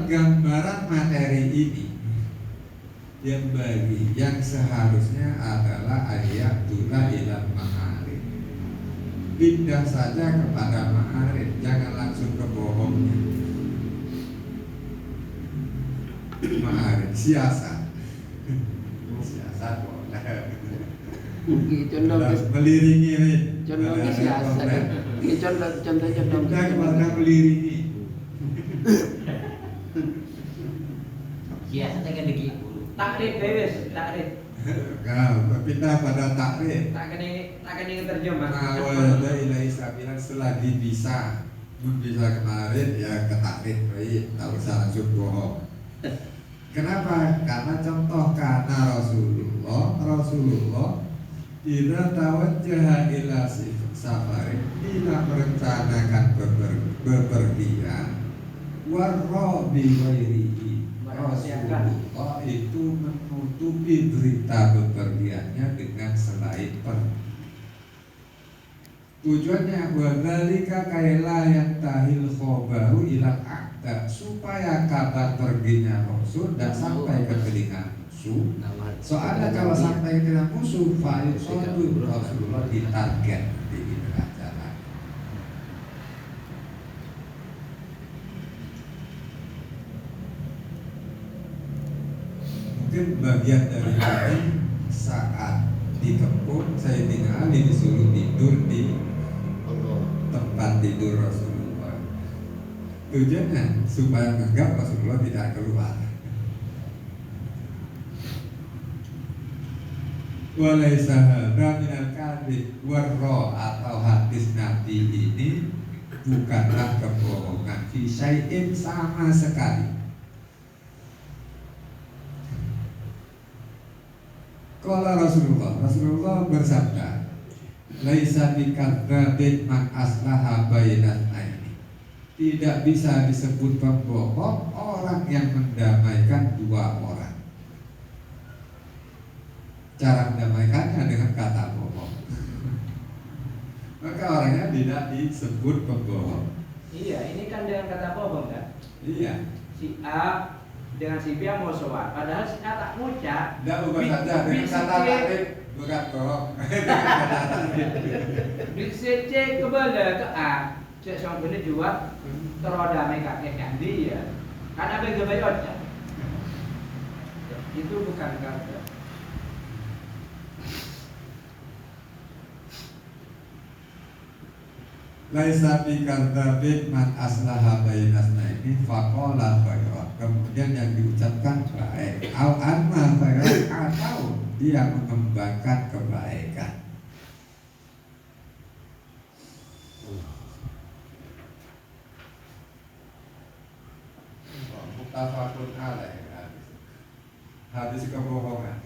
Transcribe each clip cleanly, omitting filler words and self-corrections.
penggambaran materi ini yang bagi yang seharusnya adalah ayatullah ilal ma'arif, pindah saja kepada ma'arif, jangan langsung ke bohongnya. Ma'arif siasat boleh meliringi contoh siasat contoh kita kepada meliringi siasat akan dikit takrif bebas takrif pindah pada takrif tak kena terjemah awalnya ilahi sabilan selagi bisa kemarin ya ke takrif tak usah langsung bohong. Kenapa? Karena contoh karena Rasulullah idza tawajjaha ila safarin, bila merencanakan bepergian warra bi ghairihi, Rasulullah itu menutupi berita bepergiannya dengan selain tujuannya wadzalika kaila yang tahil khobaru ilal akta, supaya kabar perginya Rasul dan sampai ke telinga musuh. Soalnya kalau sampai ke telinga musuh, fa'idul Rasulullah ditarget di tengah jalan. Mungkin bagian dari ini saat dikepung Sayyidina Ali disuruh tidur di tempat tidur Rasulullah. Tujuannya supaya menganggap Rasulullah tidak keluar. Walaysa hadza minal kadhib warra, atau hadis Nabi ini bukanlah kebohongan fi syai'in sama sekali. Qala Rasulullah bersabda, laisa bikadzabin man aslaha bainan aini. Tidak bisa disebut pembohong orang yang mendamaikan dua orang. Cara mendamaikannya dengan kata bohong. Maka orangnya tidak disebut pembohong. iya ini kan dengan kata bohong kan Iya. si A dengan si B mau sowan, padahal si A tak ngucap. Tidak ubah saja dengan kata takrif bukan bohong. Si C kebala ke A, cek sang bener juga teroda mereka kan dia. Karena bagi bayar itu bukan kata. Laisa bikadzabin man aslaha bainas naini faqala khairan. Kemudian yang diucapkan baik. Au anma khairan, atau dia mengembangkan kebaikan. Muttafaqun alaih. Hadis kebohongan.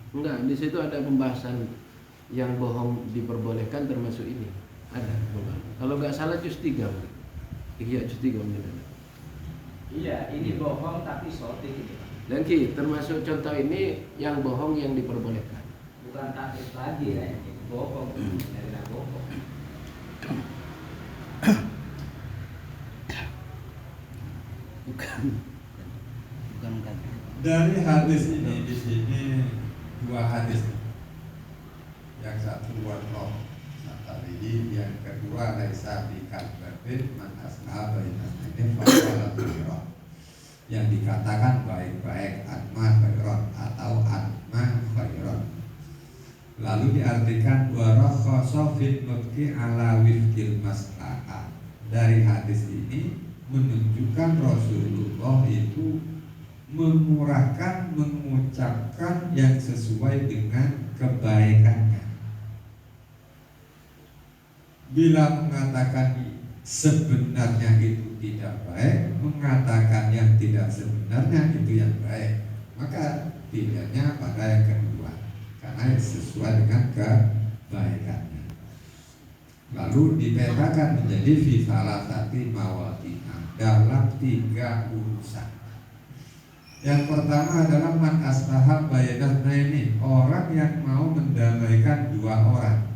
Enggak, di situ ada pembahasan yang bohong diperbolehkan termasuk ini. Ada pembahasan. Kalau nggak salah juz 3. Iya, juz 3 benar. Iya, ini bohong tapi sotik gitu. Dan Ki, termasuk contoh ini yang bohong yang diperbolehkan. Bukan takrif lagi ya, ini bohong dari bohong. Bukan kan. Dari hadis ini di sini dua hadis. Yang satu warloh satarihi, yang kedua laisa bikadzabin man aslaha bainas naini faqala khairan. Yang dikatakan baik-baik anma khairan atau anma khairan. Lalu diartikan warakhasa fil nutqi ala wifqil maslahah. Dari hadis ini menunjukkan Rasulullah itu memurahkan mengucapkan yang sesuai dengan kebaikannya. Bila mengatakan sebenarnya itu tidak baik, mengatakan yang tidak sebenarnya itu yang baik, maka pilihannya pada yang kedua, karena sesuai dengan kebaikannya. Lalu dipetakan menjadi fi salasati mawadina, dalam 3 urusan. Yang pertama adalah man aslaha bainas naini, orang yang mau mendamaikan dua orang.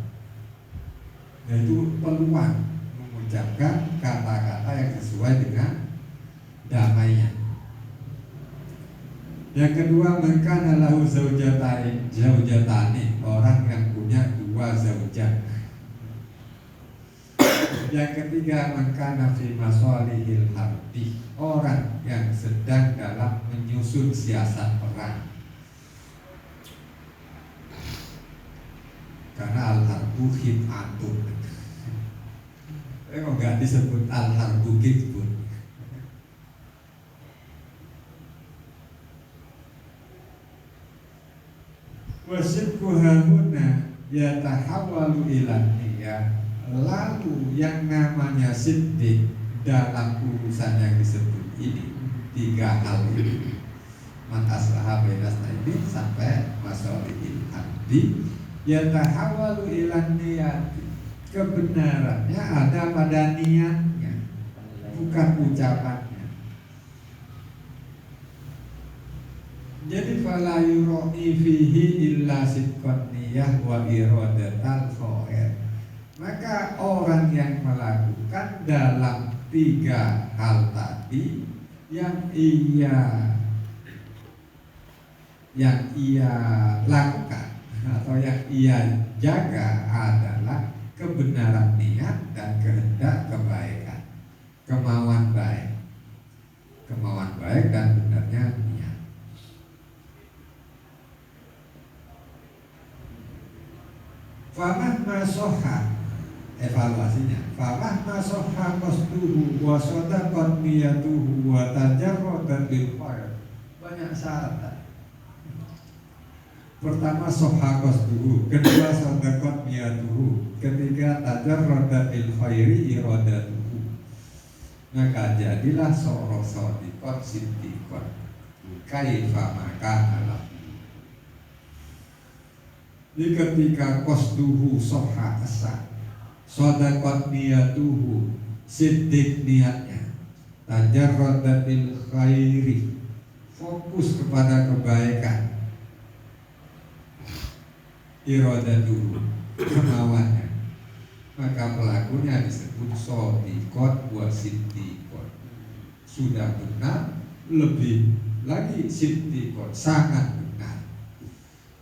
Yaitu peluang mengucapkan kata-kata yang sesuai dengan damainya. Yang kedua, mengkana lahu zaujatani, orang yang punya dua zaujah. Yang ketiga, mengkana fi masolihil harbi, orang yang sedang dalam menyusun siasat perang. Karena al-harbu khid'atun. Kok nggak disebut al-harbu khid'atun? Wasibku hamuna yatahawalu ila niyah. Lalu yang namanya siddiq dalam urusan yang disebut ini, tiga hal ini, man aslaha bainas ini sampai masolihil harbi, yatahawalu ila niyat, kebenarannya ada pada niatnya, bukan ucapannya. Jadi fala yuroi fihi illa sidqan niyah wa iradatal khair. Maka orang yang melakukan dalam tiga hal tadi yang ia lakukan atau yang ia jaga adalah kebenaran niat dan kehendak kebaikan, kemauan baik dan benarnya niat. Famah masoha, evaluasinya. Famah masoha qasduhu wa sadaqat niyatuhu wa tajarradat bil khair. Banyak syarat. Pertama soha qasduhu, kedua sadaqat niyatuhu, ketiga tajarradat bil khairi iradatuhu. Maka jadilah seorang shadiqat siddiqat kaifa makana lahu. Di ketika qasduhu soha asa, sadaqat niyatuhu, siddiq niatnya, tajarradatil khairi, fokus kepada kebaikan, iradatuhu, kemauannya, maka pelakunya disebut shadiqat wa siddiqat. Sudah benar, lebih lagi siddiqat, sangat benar.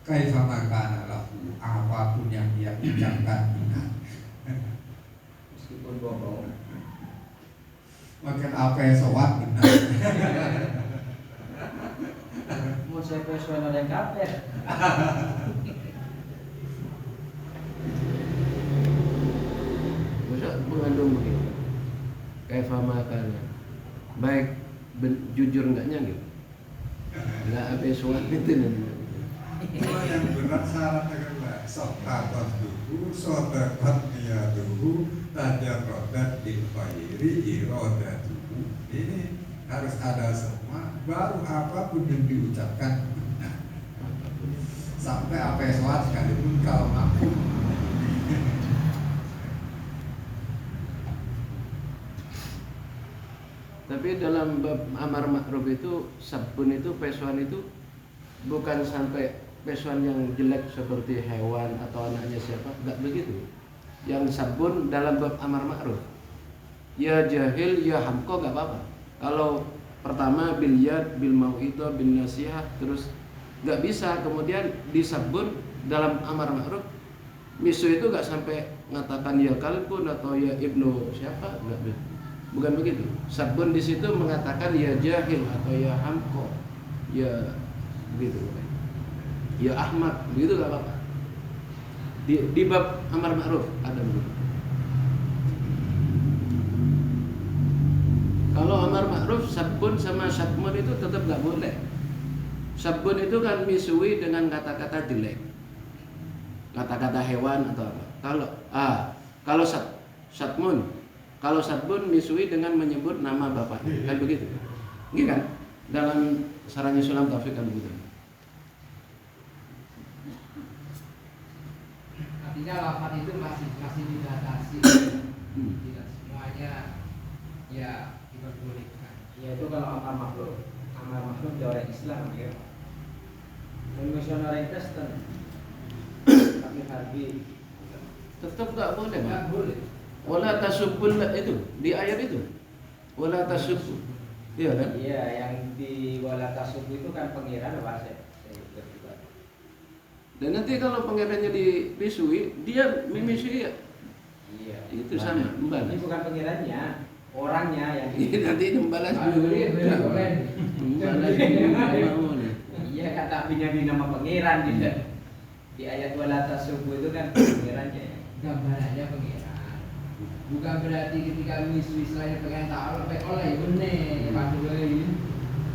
Kaifa makana lahu, apapun yang dia ucapkan benar. Meskipun bohong. Makan apa yang sowan benar. Mau saya personal yang kapan? Masa mengandung begitu. Kaifa makana. Baik jujur enggaknya gitu. Enggak apa soal itu nanti. Yang berat syaratnya kan sohaqat duhu, sodaqat niyaduhu, tajarrodat bil khairi iradatuhu. Ini harus ada semua, baru apapun yang diucapkan benar. Sampai apa yang soal sekalipun kalau mampu. Tapi dalam bab amar ma'ruf itu, sabun itu, pesuan itu bukan sampai pesuan yang jelek seperti hewan atau anaknya siapa, enggak begitu. Yang sabun dalam bab amar ma'ruf, ya jahil ya hamko enggak apa-apa. Kalau pertama bil yad, bil mau'idhah, bil nasihat, terus enggak bisa kemudian disabun dalam amar ma'ruf. Misu itu enggak sampai mengatakan ya kalbun atau ya ibnu siapa, enggak, bukan begitu. Sabun di situ mengatakan ya jahil atau ya hamko, ya begitu. Ya Ahmad, begitu gak apa-apa. Di bab amar ma'ruf ada begitu. Kalau amar ma'ruf, sabun sama syatmun itu tetap gak boleh. Sabun itu kan misui dengan kata-kata jelek, kata-kata hewan atau apa. Kalau syatmun, kalau sabun misui dengan menyebut nama bapaknya, kan begitu. Ini kan dalam Saranya Sulam Taufik kan begitu. Artinya lafaz itu masih dibatasi, tidak semuanya ya diperbolehkan. Ya itu kalau amar makhluk di orang Islam ya. Misional orang Kristen, tapi harbi Tetap nggak boleh, Pak. Nggak boleh. Wala tasubul itu di ayat itu. Wala tasubul. Iya kan? Iya, yang di wala tasubbu itu kan pengiran apa saya juga. Dan nanti kalau pangerannya dipisui, dia memisui ya. Iya. Itu sama, Ini membalas. bukan pengirannya, orangnya yang Nanti ini membalas Pak dulu. Nuri beli komen. Membalas dulu. Mau nih. Iya kata apinya di nama pangeran tidak. Di ayat wala tasubbu itu kan pengirannya. Gambarannya pengiran. Bukan berarti ketika miswi saya pengen tahu oleh bener Pak Nuri.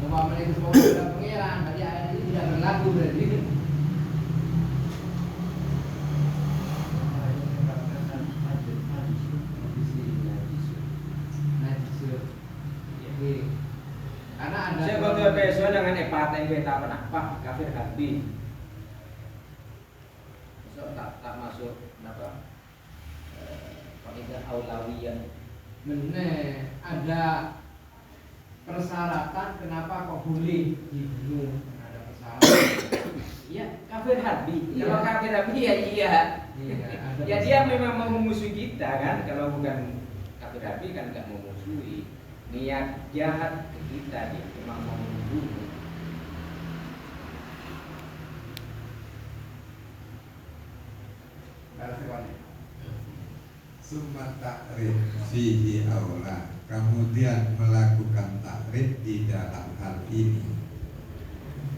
Umpamanya itu semua sudah pengiran, berarti ayat ini tidak berlaku berarti. Karena ada Saya bakal besok dengan epata yang beta apa kafir harbi. Besok tak masuk apa? Kaidah aulawiyah. bener ada persyaratan kenapa kok boleh dibunuh, ada persyaratan. Iya, kafir harbi. Iya. Kalau kafir harbi ya iya. Iya, ada Ya dia memang mau memusuhi kita kan. Kalau bukan kafir harbi kan nggak mau memusuhi. Niat jahat ke kita dia memang mau membunuh. Summa takrif fihi aula, kemudian melakukan takrif di dalam hal ini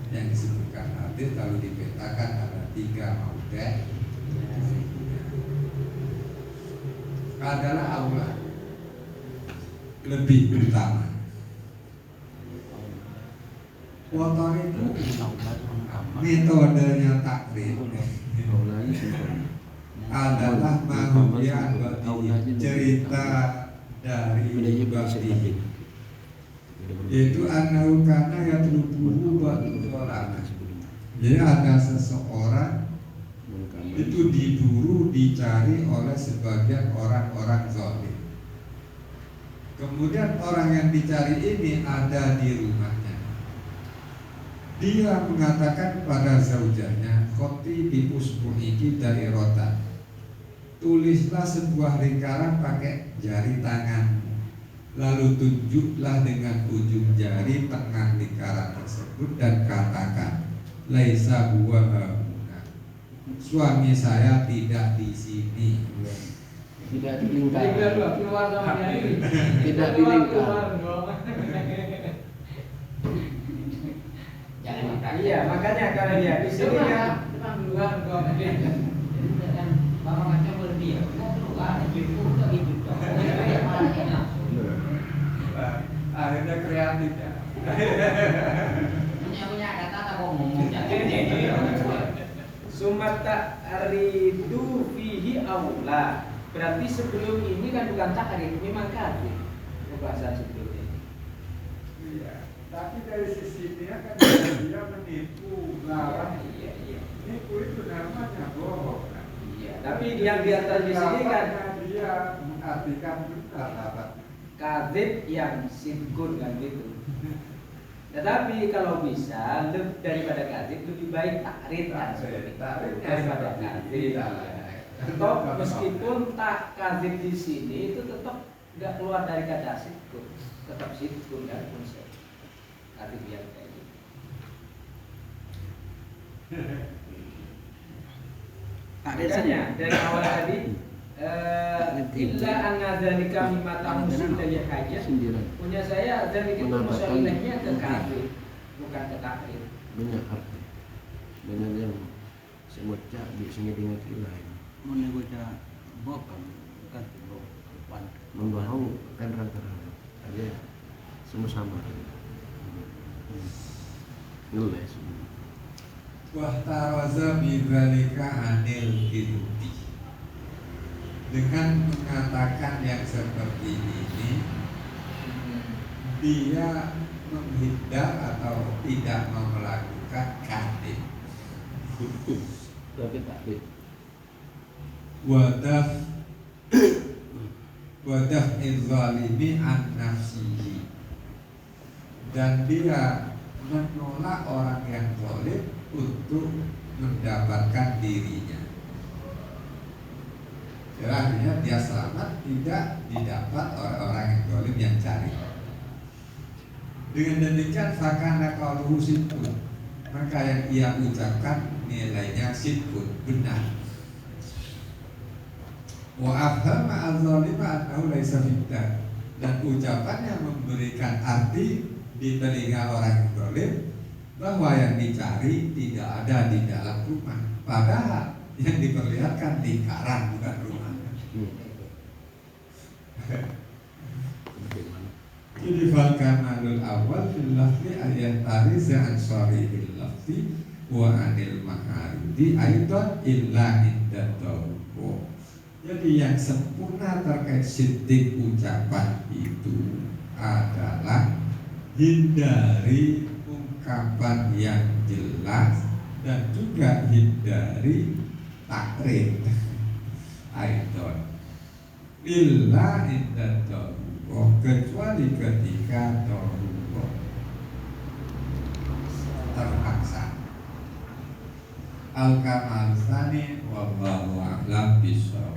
yang disebutkan hadis lalu dipetakan ada 3 maudhi adalah aula lebih utama. Kotor itu metodenya takrif adalah manusia cerita dari Ibadi yaitu annahu kana yatlubuhu ba'du ulama. Jadi ada seseorang itu diburu dicari oleh sebagian orang-orang zalim. Kemudian orang yang dicari ini ada di rumahnya. Dia mengatakan pada zaujanya, "Khoti bi usbu'iki dari rotan." Tulislah sebuah lingkaran pakai jari tanganmu, lalu tunjuklah dengan ujung jari tengah lingkaran tersebut dan katakan, "Laisa huwa hauna." Suami saya tidak di sini. Tidak dilingkar. keluar sama dia ini. Tidak dilingkar. Jangan ditanya. Iya, makanya kalau dia di sini kan Depan keluar kok. Dan orang macam berdia, mau keluar gitu udah gitu dong. Akhirnya kreatif ya. Punya kata tak ngomong. sumata aridu fihi aula. Berarti sebelum ini kan bukan takrif, memang kafir. Pembahasan sebelum ini. Iya. Tapi dari sisi dia kan dia menipu, larang. Iya. Nipu itu namanya bohong. Kan? Iya, tapi yang di atas di sini kan dia mengartikan benar apa? kadzib yang sidqun kan gitu. Tetapi kalau bisa daripada kadzib lebih baik takrif kan daripada kadzib. Atau meskipun tak kadzib di sini itu tetap nggak keluar dari kata sidqun, tetap sidqun kan konsep kadzib yang kayak gitu. Makanya dari awal tadi illa anna dzalika mimma tamusul dari hajat. Punya saya dzalik itu musalihnya ke kafir, bukan ke takrif. Banyak arti. Dengan yang semutnya biasanya dengan lain. Menegurnya bukan bukan Membohong kan rangka-rangka. Ada semua sama. Ngeles. Wahtaraza bidzalika anil kidubi. Dengan mengatakan yang seperti ini, dia menghindar atau tidak mau melakukan kadzib. Tapi takrif. Wadah izzalimi an nafsihi, dan dia menolak orang yang zalim untuk mendapatkan dirinya. Ya, artinya dia selamat, tidak didapat orang-orang yang zalim yang cari. Dengan demikian fakana qauluhu sidqun, maka yang ia ucapkan nilainya sidqun, benar. Wa afhama al-zalima annahu laisa fidda, dan ucapannya memberikan arti di telinga orang yang zalim bahwa yang dicari tidak ada di dalam rumah, padahal yang diperlihatkan lingkaran bukan rumah. Jadi fal kamalul awal fil lafzi ayat tariz an sharihil lafzi wa anil maharidi aidan illa inda tawqu. Jadi yang sempurna terkait siddiq ucapan itu adalah hindari ungkapan yang jelas dan juga hindari takrif. Aidan illa inda tawqu, kecuali ketika tawqu terpaksa. Al-kamal tsani wallahu a'lam bishawab.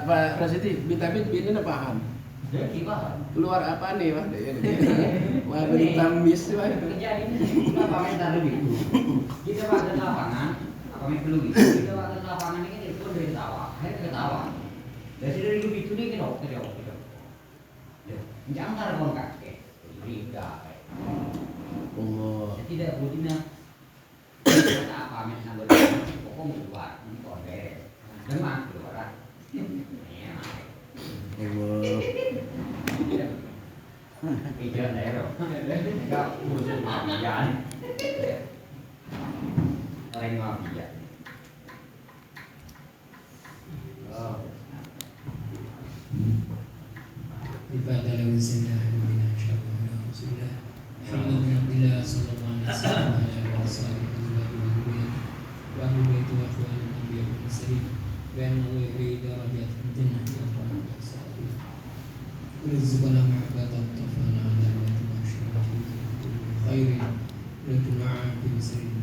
Pak Rasidi, vitamin B ini paham. Keluar apa nih, Pak? Wah, vitamin B. Kejadian ini kita komentar lebih. Kita pada lapangan, apa yang perlu gitu? Kita pada lapangan ini itu dari ketawa, akhirnya ketawa. Dari itu nih kita kita. Jangan karena kakek, jadi udah. Oh. Tidak butuhnya apa yang nambah pokok keluar, ini kode. Demam keluar. Ikan daerah, enggak urusan mafian, orang mafia. Ibadah lawan sinah min syarri rasulillah. Alhamdulillah sallallahu alaihi wasallam ala rasulillah wa ahli baiti wa ikhwan nabiy wa muslim wa anna yurid darajat jannah ya rabbal alamin. Rizqana ma'batan tafana ala wa tashrafu khairin wa tun'a bi sirrin